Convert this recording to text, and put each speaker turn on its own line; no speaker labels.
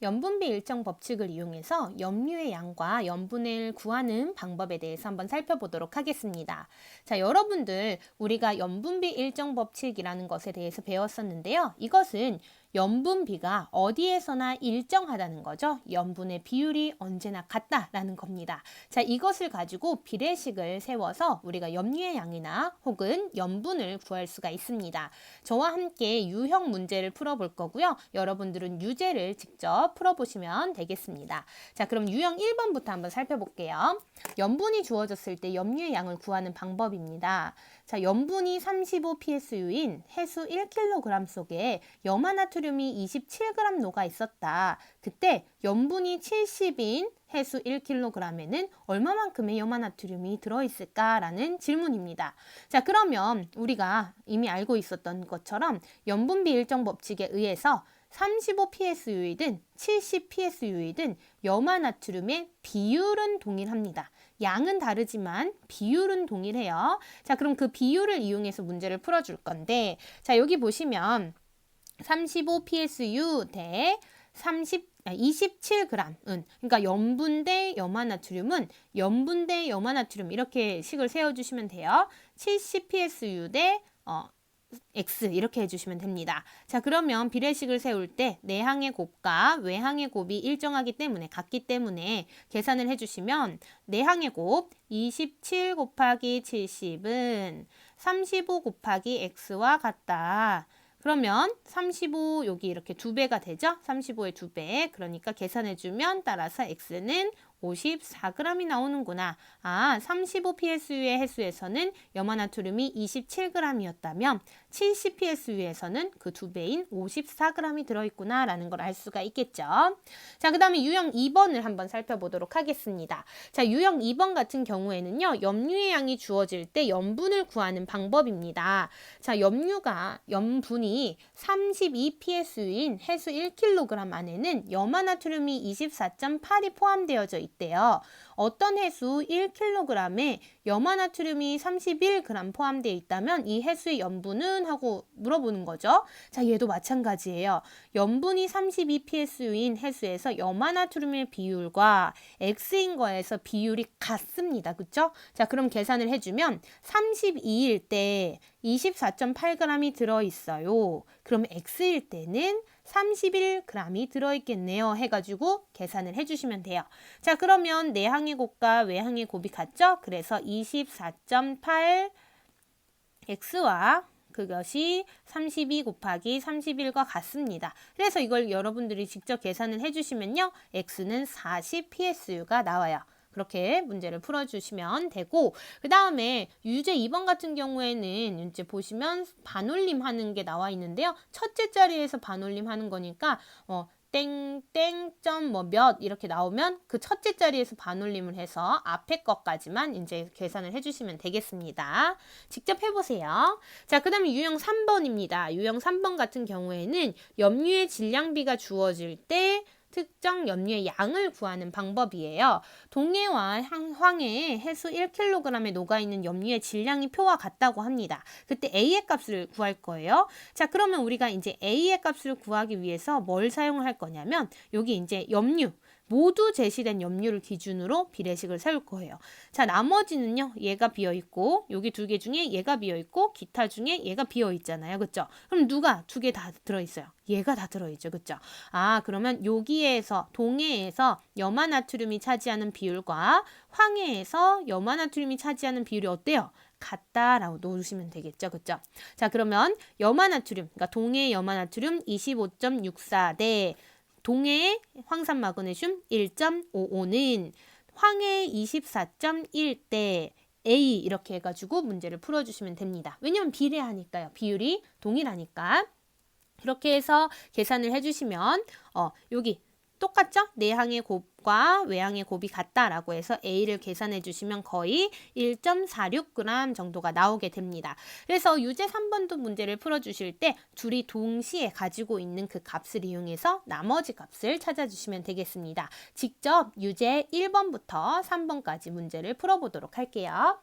염분비 일정 법칙을 이용해서 염류의 양과 염분을 구하는 방법에 대해서 한번 살펴보도록 하겠습니다. 자, 여러분들 우리가 염분비 일정 법칙이라는 것에 대해서 배웠었는데요. 이것은 염분비가 어디에서나 일정하다는 거죠. 염분의 비율이 언제나 같다라는 겁니다. 자, 이것을 가지고 비례식을 세워서 우리가 염류의 양이나 혹은 염분을 구할 수가 있습니다. 저와 함께 유형 문제를 풀어볼 거고요. 여러분들은 유제를 직접 풀어보시면 되겠습니다. 자, 그럼 유형 1번부터 한번 살펴볼게요. 염분이 주어졌을 때 염류의 양을 구하는 방법입니다. 자, 염분이 35psu인 해수 1kg 속에 염화나트륨이 27g 녹아 있었다. 그때 염분이 70인 해수 1kg에는 얼마만큼의 염화나트륨이 들어있을까라는 질문입니다. 자, 그러면 우리가 이미 알고 있었던 것처럼 염분비 일정 법칙에 의해서 35psu이든 70psu이든 염화나트륨의 비율은 동일합니다. 양은 다르지만 비율은 동일해요. 자, 그럼 그 비율을 이용해서 문제를 풀어줄 건데, 자, 여기 보시면 35psu 대 27g, 그러니까 염분 대 염화나트륨은 염분 대 염화나트륨 이렇게 식을 세워주시면 돼요. 70psu 대 X 이렇게 해주시면 됩니다. 자, 그러면 비례식을 세울 때 내항의 곱과 외항의 곱이 일정하기 때문에 같기 때문에 계산을 해주시면 내항의 곱 27 곱하기 70은 35 곱하기 X와 같다. 그러면 35 여기 이렇게 2배가 되죠? 35의 2배. 그러니까 계산해주면 따라서 X는 54g이 나오는구나. 아, 35psu의 해수에서는 염화나트륨이 27g이었다면 70psu에서는 그 2배인 54g이 들어있구나 라는 걸 알 수가 있겠죠. 자, 그 다음에 유형 2번을 한번 살펴보도록 하겠습니다. 자, 유형 2번 같은 경우에는요, 염류의 양이 주어질 때 염분을 구하는 방법입니다. 자, 염분이 32psu인 해수 1kg 안에는 염화나트륨이 24.8이 포함되어져 있대요. 어떤 해수 1kg에 염화나트륨이 31g 포함되어 있다면 이 해수의 염분은 하고 물어보는 거죠. 자, 얘도 마찬가지예요. 염분이 32psu인 해수에서 염화나트륨의 비율과 X인 거에서 비율이 같습니다. 그쵸? 자, 그럼 계산을 해주면 32일 때 24.8g이 들어있어요. 그럼 X일 때는 31g이 들어있겠네요. 해가지고 계산을 해주시면 돼요. 자, 그러면 내항의 곱과 외항의 곱이 같죠? 그래서 24.8 X와 그것이 32 곱하기 31과 같습니다. 그래서 이걸 여러분들이 직접 계산을 해주시면요. X는 40psu가 나와요. 그렇게 문제를 풀어주시면 되고, 그 다음에 유제 2번 같은 경우에는 이제 보시면 반올림 하는 게 나와 있는데요. 첫째 자리에서 반올림 하는 거니까 땡땡 몇 이렇게 나오면 그 첫째 자리에서 반올림을 해서 앞에 것까지만 이제 계산을 해주시면 되겠습니다. 직접 해보세요. 자, 그 다음에 유형 3번입니다. 유형 3번 같은 경우에는 염류의 질량비가 주어질 때 특정 염류의 양을 구하는 방법이에요. 동해와 황해에 해수 1kg에 녹아있는 염류의 질량이 표와 같다고 합니다. 그때 A의 값을 구할 거예요. 자, 그러면 우리가 이제 A의 값을 구하기 위해서 뭘 사용할 거냐면 여기 이제 염류 모두 제시된 염류를 기준으로 비례식을 세울 거예요. 자, 나머지는요. 얘가 비어있고 여기 2개 중에 얘가 비어있고 기타 중에 얘가 비어있잖아요. 그쵸? 그럼 누가 2개 다 들어있어요? 얘가 다 들어있죠. 그쵸? 아, 그러면 여기에서 동해에서 염화나트륨이 차지하는 비율과 황해에서 염화나트륨이 차지하는 비율이 어때요? 같다라고 놓으시면 되겠죠. 그쵸? 자, 그러면 염화나트륨, 그러니까 동해 염화나트륨 25.64 대 동해의 황산마그네슘 1.55는 황해 24.1대 A 이렇게 해가지고 문제를 풀어주시면 됩니다. 왜냐면 비례하니까요. 비율이 동일하니까. 그렇게 해서 계산을 해주시면 여기 똑같죠? 내항의 곱과 외항의 곱이 같다라고 해서 A를 계산해 주시면 거의 1.46g 정도가 나오게 됩니다. 그래서 유제 3번도 문제를 풀어주실 때 둘이 동시에 가지고 있는 그 값을 이용해서 나머지 값을 찾아주시면 되겠습니다. 직접 유제 1번부터 3번까지 문제를 풀어보도록 할게요.